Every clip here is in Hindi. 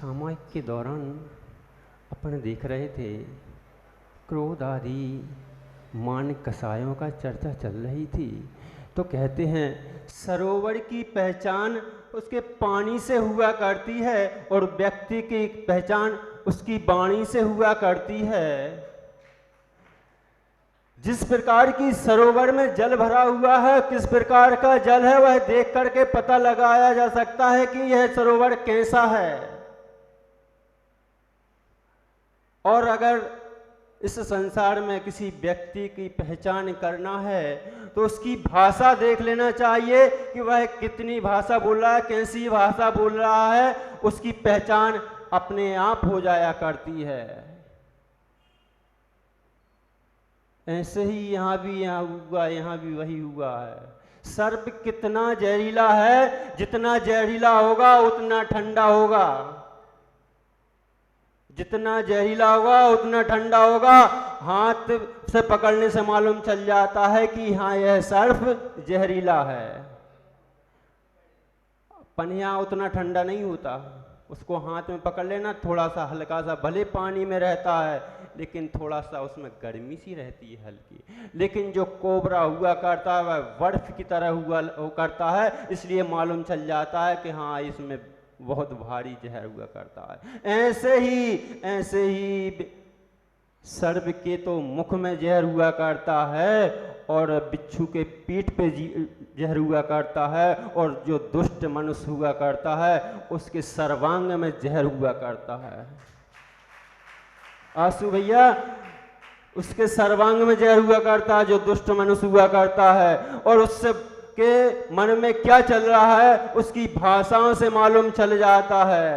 सामयिक के दौरान अपन देख रहे थे क्रोध आदि मान कसायों का चर्चा चल रही थी। तो कहते हैं सरोवर की पहचान उसके पानी से हुआ करती है और व्यक्ति की पहचान उसकी वाणी से हुआ करती है। जिस प्रकार की सरोवर में जल भरा हुआ है, किस प्रकार का जल है, वह देख करके पता लगाया जा सकता है कि यह सरोवर कैसा है। और अगर इस संसार में किसी व्यक्ति की पहचान करना है तो उसकी भाषा देख लेना चाहिए कि वह कितनी भाषा बोल रहा है, कैसी भाषा बोल रहा है, उसकी पहचान अपने आप हो जाया करती है। ऐसे ही यहाँ भी वही हुआ है। सर्प कितना जहरीला है, जितना जहरीला होगा उतना ठंडा होगा, जितना जहरीला होगा उतना ठंडा होगा। हाथ से पकड़ने से मालूम चल जाता है कि हाँ यह सर्प जहरीला है। पनिया उतना ठंडा नहीं होता, उसको हाथ में पकड़ लेना, थोड़ा सा हल्का सा भले पानी में रहता है लेकिन थोड़ा सा उसमें गर्मी सी रहती है हल्की। लेकिन जो कोबरा हुआ करता है वह बर्फ की तरह हुआ करता है, इसलिए मालूम चल जाता है कि हाँ इसमें बहुत भारी जहर हुआ करता है। ऐसे ही सर्प के तो मुख में जहर हुआ करता है और बिच्छू के पीठ पे जहर हुआ करता है, और जो दुष्ट मनुष्य हुआ करता है उसके सर्वांग में जहर हुआ करता है। आंसू भैया, उसके सर्वांग में जहर हुआ करता है जो दुष्ट मनुष्य हुआ करता है, और उससे के मन में क्या चल रहा है उसकी भाषाओं से मालूम चल जाता है।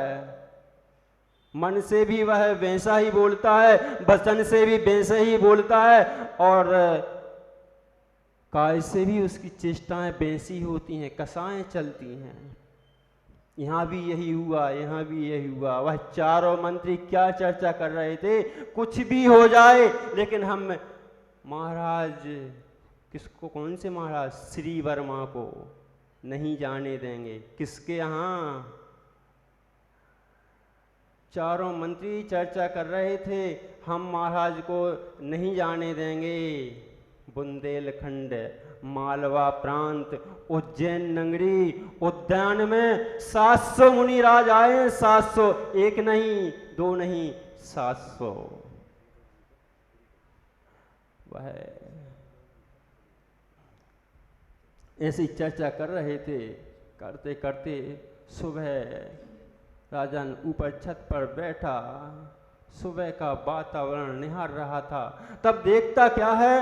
मन से भी वह वैसा ही बोलता है, वचन से भी वैसे ही बोलता है, और काय से भी उसकी चेष्टाएं वैसी होती हैं, कसाएं चलती हैं। यहाँ भी यही हुआ, यहाँ भी यही हुआ। वह चारों मंत्री क्या चर्चा कर रहे थे, कुछ भी हो जाए लेकिन हम महाराज किसको, कौन से महाराज, श्री वर्मा को नहीं जाने देंगे। किसके यहाँ? चारों मंत्री चर्चा कर रहे थे, हम महाराज को नहीं जाने देंगे। बुंदेलखंड, मालवा प्रांत, उज्जैन नगरी उद्यान में 700 मुनिराज आए। 700, एक नहीं दो नहीं, 700। वह ऐसी चर्चा कर रहे थे। करते करते सुबह राजा ऊपर छत पर बैठा, सुबह का वातावरण निहार रहा था। तब देखता क्या है,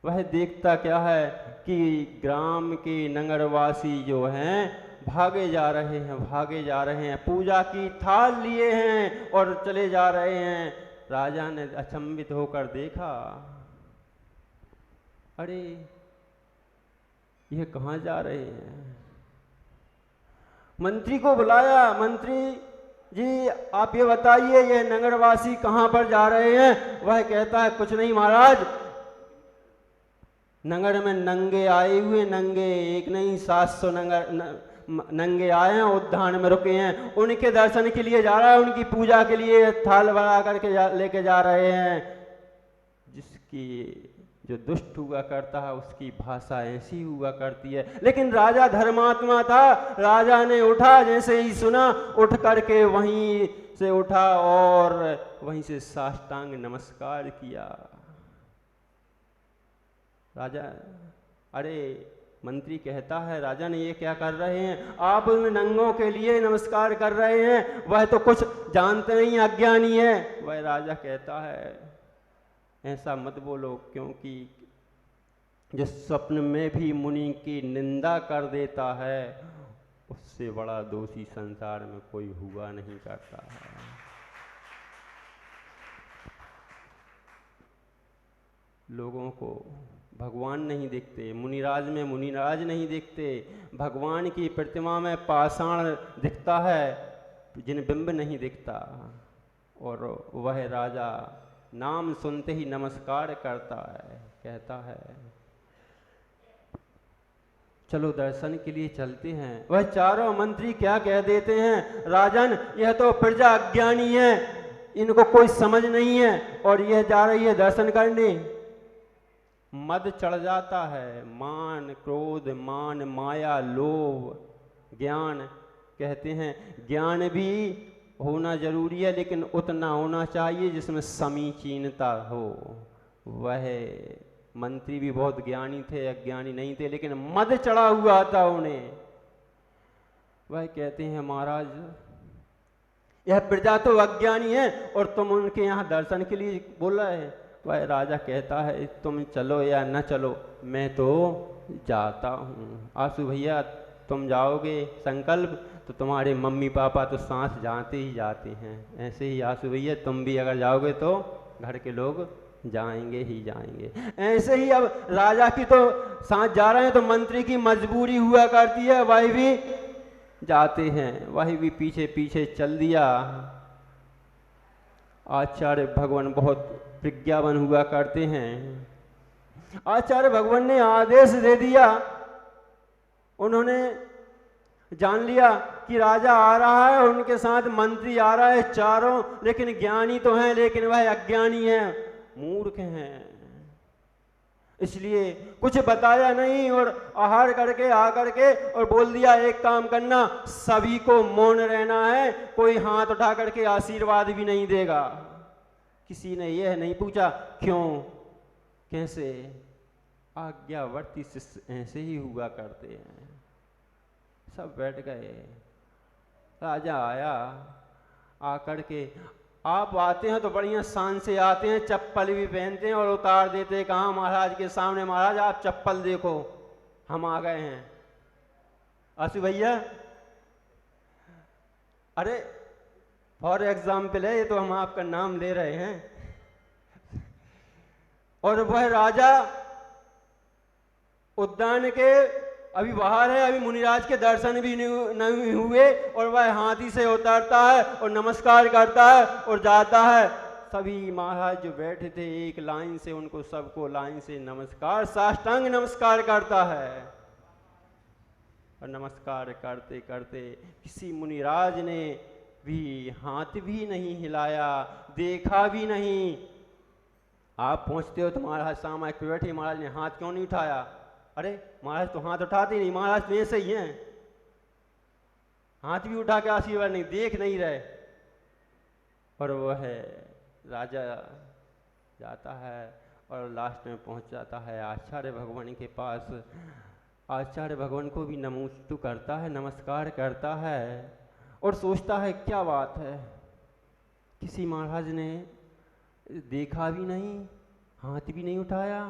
वह देखता क्या है कि ग्राम के नगरवासी जो हैं भागे जा रहे हैं, पूजा की थाल लिए हैं और चले जा रहे हैं। राजा ने अचंभित होकर देखा, अरे ये कहाँ जा रहे हैं? मंत्री को बुलाया, मंत्री जी आप ये बताइए ये नगरवासी कहाँ पर जा रहे हैं? वह कहता है कुछ नहीं महाराज, नगर में नंगे आए हुए, नंगे एक नहीं 700 नंगे आए हैं, उद्यान में रुके हैं, उनके दर्शन के लिए जा रहा है, उनकी पूजा के लिए थाल बना करके लेके जा रहे हैं। जिसकी जो दुष्ट हुआ करता है उसकी भाषा ऐसी हुआ करती है। लेकिन राजा धर्मात्मा था, राजा ने उठा, जैसे ही सुना उठ करके वहीं से उठा और वहीं से साष्टांग नमस्कार किया। राजा, अरे मंत्री कहता है राजा ने ये क्या कर रहे हैं? आप उन नंगों के लिए नमस्कार कर रहे हैं, वह तो कुछ जानते नहीं, अज्ञानी है। वह राजा कहता है ऐसा मत बोलो, क्योंकि जो स्वप्न में भी मुनि की निंदा कर देता है उससे बड़ा दोषी संसार में कोई हुआ नहीं करता है। लोगों को भगवान नहीं दिखते, मुनिराज में मुनिराज नहीं दिखते, भगवान की प्रतिमा में पाषाण दिखता है, जिन बिंब नहीं दिखता। और वह राजा नाम सुनते ही नमस्कार करता है, कहता है चलो दर्शन के लिए चलते हैं। वह चारों मंत्री क्या कह देते हैं, राजन यह तो प्रजा अज्ञानी है, इनको कोई समझ नहीं है और यह जा रही है दर्शन करने। मद चढ़ जाता है, मान क्रोध मान माया लोभ ज्ञान। कहते हैं ज्ञान भी होना जरूरी है, लेकिन उतना होना चाहिए जिसमें समीचीनता हो। वह मंत्री भी बहुत ज्ञानी थे, अज्ञानी नहीं थे, लेकिन मद चढ़ा हुआ था उन्हें। वह कहते हैं महाराज यह प्रजा तो अज्ञानी है और तुम उनके यहाँ दर्शन के लिए बोल रहे हैं। वह राजा कहता है तुम चलो या न चलो, मैं तो जाता हूँ। आंसू भैया तुम जाओगे संकल्प तो तुम्हारे मम्मी पापा तो सांस जाते ही जाते हैं। ऐसे ही आंसू भैया तुम भी अगर जाओगे तो घर के लोग जाएंगे ही जाएंगे। ऐसे ही अब राजा की तो सांस जा रहे हैं तो मंत्री की मजबूरी हुआ करती है, वह भी जाते हैं। वह भी पीछे पीछे चल दिया। आचार्य भगवान बहुत प्रज्ञावान हुआ करते हैं। आचार्य भगवान ने आदेश दे दिया, उन्होंने जान लिया कि राजा आ रहा है और उनके साथ मंत्री आ रहा है चारों, लेकिन ज्ञानी तो हैं लेकिन वह अज्ञानी है, मूर्ख हैं। इसलिए कुछ बताया नहीं और आहार करके आ करके और बोल दिया एक काम करना, सभी को मौन रहना है, कोई हाथ उठा करके आशीर्वाद भी नहीं देगा। किसी ने यह नहीं पूछा क्यों कैसे। आज्ञावर्ती शिष्य ऐसे ही हुआ करते हैं। सब बैठ गए। राजा आया, आकर के आप आते हैं तो बढ़िया शान से आते हैं, चप्पल भी पहनते हैं और उतार देते। कहाँ महाराज के सामने, महाराज आप चप्पल देखो हम आ गए हैं। आंसू भैया अरे फॉर एग्जाम्पल है, ये तो हम आपका नाम ले रहे हैं। और वह राजा उद्यान के अभी बाहर है, अभी मुनिराज के दर्शन भी नहीं हुए और वह हाथी से उतरता है और नमस्कार करता है और जाता है। सभी महाराज जो बैठे थे एक लाइन से, उनको सबको लाइन से नमस्कार, साष्टांग नमस्कार करता है। और नमस्कार करते करते किसी मुनिराज ने भी हाथ भी नहीं हिलाया, देखा भी नहीं। आप पहुंचते हो तो महाराज सामने बैठे, महाराज ने हाथ क्यों नहीं उठाया? अरे महाराज तो हाथ उठाते नहीं, महाराज तो ऐसे ही हैं, हाथ भी उठा के आशीर्वाद नहीं, देख नहीं रहे। और वह राजा जाता है और लास्ट में पहुंच जाता है आचार्य भगवान के पास। आचार्य भगवान को भी नमोस्तु करता है, नमस्कार करता है और सोचता है क्या बात है, किसी महाराज ने देखा भी नहीं, हाथ भी नहीं उठाया।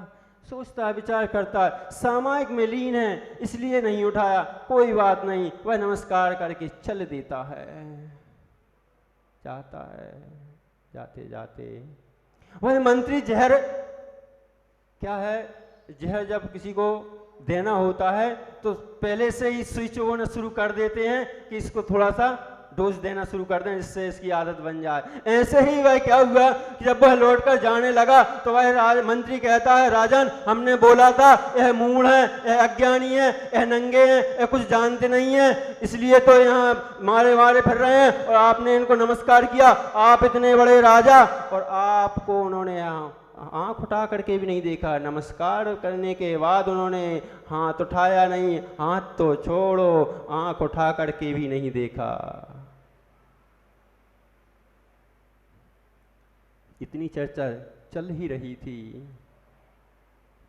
सोचता है, विचार करता है, सामायिक में लीन है इसलिए नहीं उठाया, कोई बात नहीं। वह नमस्कार करके चल देता है। जाता है, जाते जाते वह मंत्री जहर, क्या है जहर, जब किसी को देना होता है तो पहले से ही स्विच ऑन शुरू कर देते हैं कि इसको थोड़ा सा डोज देना शुरू कर दें जिससे इसकी आदत बन जाए। ऐसे ही वह क्या हुआ कि जब वह लौटकर जाने लगा तो वह मंत्री कहता है, राजन हमने बोला था यह मूढ़ है, यह अज्ञानी है, यह नंगे हैं, यह कुछ जानते नहीं है, इसलिए तो यहाँ मारे मारे फिर रहे हैं और आपने इनको नमस्कार किया। आप इतने बड़े राजा और आपको उन्होंने यहाँ आंख उठा करके भी नहीं देखा। नमस्कार करने के बाद उन्होंने हाथ उठाया नहीं, हाथ तो छोड़ो आंख उठा करके भी नहीं देखा। इतनी चर्चा चल ही रही थी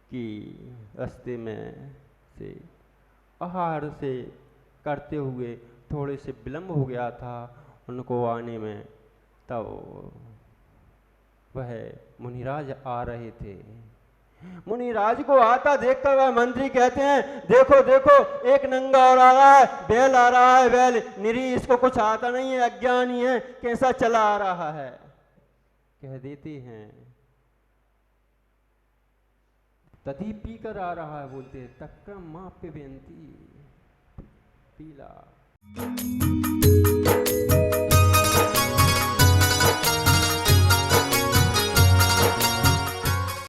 कि रास्ते में से आहार से करते हुए थोड़े से विलम्ब हो गया था उनको आने में। तब वह मुनिराज आ रहे थे। मुनिराज को आता देखकर वह मंत्री कहते हैं, देखो देखो एक नंगा और आ रहा है, बैल आ रहा है, बैल निरी, इसको कुछ आता नहीं है, अज्ञानी है, कैसा चला आ रहा है। कह देते हैं तभी पी कर आ रहा है, बोलते तक्रम माँ पे बेनती पीला।